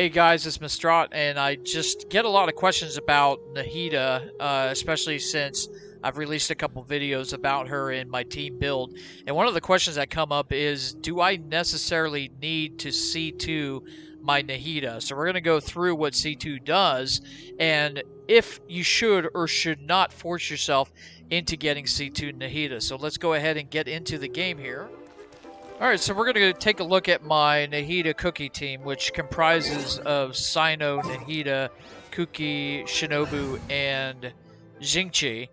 Hey guys, it's Mistrat, and I just get a lot of questions about Nahida, especially since I've released a couple videos about her in my team build. And one of the questions that come up is, do I necessarily need to C2 my Nahida? So we're going to go through what C2 does, and if you should or should not force yourself into getting C2 Nahida. So let's go ahead and get into the game here. Alright, so we're going to take a look at my Nahida Cookie team, which comprises of Sino, Nahida, Kuki, Shinobu, and Jingchi.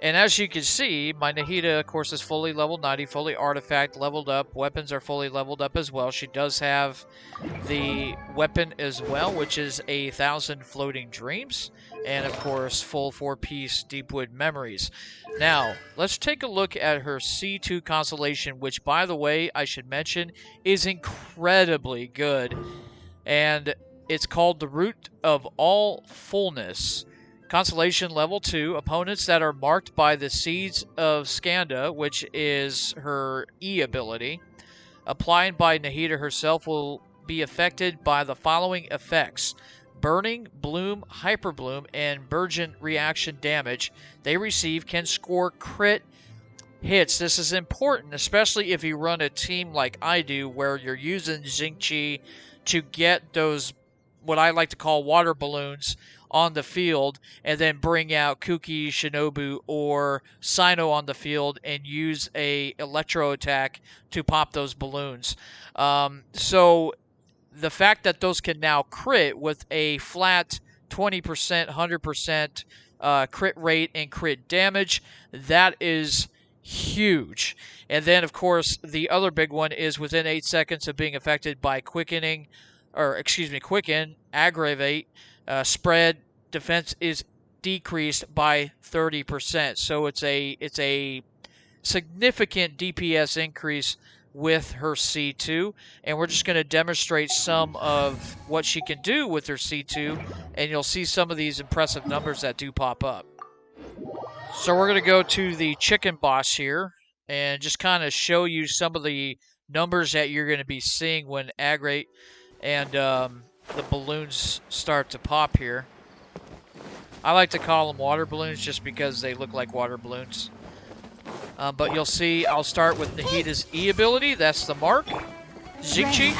And as you can see, my Nahida, of course, is fully level 90, fully artifact, leveled up. Weapons are fully leveled up as well. She does have the weapon as well, which is 1,000 floating dreams. And, of course, full 4-piece Deepwood memories. Now, let's take a look at her C2 constellation, which, by the way, I should mention, is incredibly good. And it's called the Root of All Fullness. Constellation level 2, opponents that are marked by the Seeds of Skanda, which is her E ability, applied by Nahida herself, will be affected by the following effects: burning, bloom, hyperbloom, and burgeon reaction damage they receive can score crit hits. This is important, especially if you run a team like I do, where you're using Jingchi to get those, what I like to call water balloons, on the field, and then bring out Kuki, Shinobu, or Sino on the field and use a electro attack to pop those balloons. So the fact that those can now crit with a flat 20%, 100% crit rate and crit damage, that is huge. And then, of course, the other big one is within 8 seconds of being affected by quicken, aggravate, spread, defense is decreased by 30%. So it's a significant DPS increase with her C2, and we're just going to demonstrate some of what she can do with her C2, and you'll see some of these impressive numbers that do pop up. So we're going to go to the chicken boss here and just kind of show you some of the numbers that you're going to be seeing when aggregate and the balloons start to pop here. I like to call them water balloons just because they look like water balloons. But you'll see, I'll start with Nahida's E ability. That's the mark. Jingchi,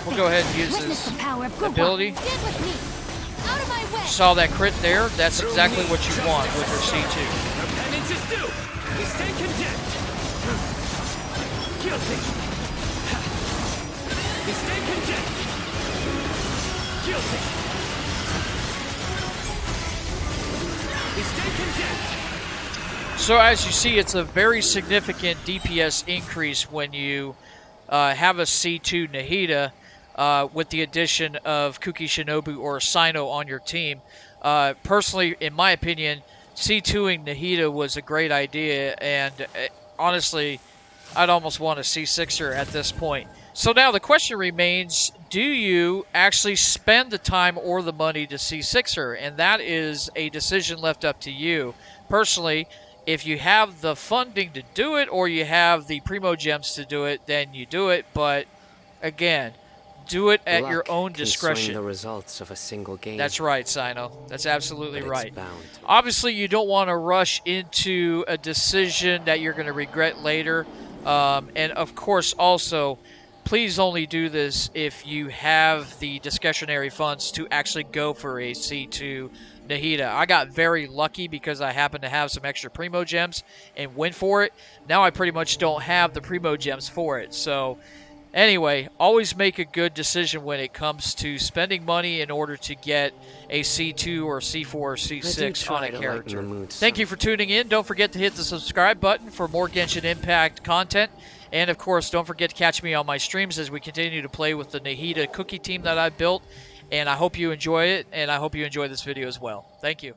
we'll go ahead and use this ability. Saw that crit there. That's exactly what you want with her C2. Repentance is due. We stay condemned. Guilty. We stay condemned. Guilty. We stay condemned. So as you see, it's a very significant DPS increase when you have a C2 Nahida with the addition of Kuki, Shinobu, or Sino on your team. Personally, in my opinion, C2ing Nahida was a great idea, and honestly, I'd almost want to C6 her at this point. So now the question remains, do you actually spend the time or the money to C6 her? And that is a decision left up to you. Personally, if you have the funding to do it or you have the primogems to do it, then you do it. But again, do it at your own discretion. The results of a single game. That's right, Sino. That's absolutely right. Bound. Obviously, you don't want to rush into a decision that you're going to regret later. And of course, also, please only do this if you have the discretionary funds to actually go for a C2 Nahida. I got very lucky because I happened to have some extra primogems and went for it. Now I pretty much don't have the primogems for it. So anyway, always make a good decision when it comes to spending money in order to get a C2 or C4 or C6 on a character. Thank you for tuning in. Don't forget to hit the subscribe button for more Genshin Impact content. And of course, don't forget to catch me on my streams as we continue to play with the Nahida Cookie team that I built. And I hope you enjoy it, and I hope you enjoy this video as well. Thank you.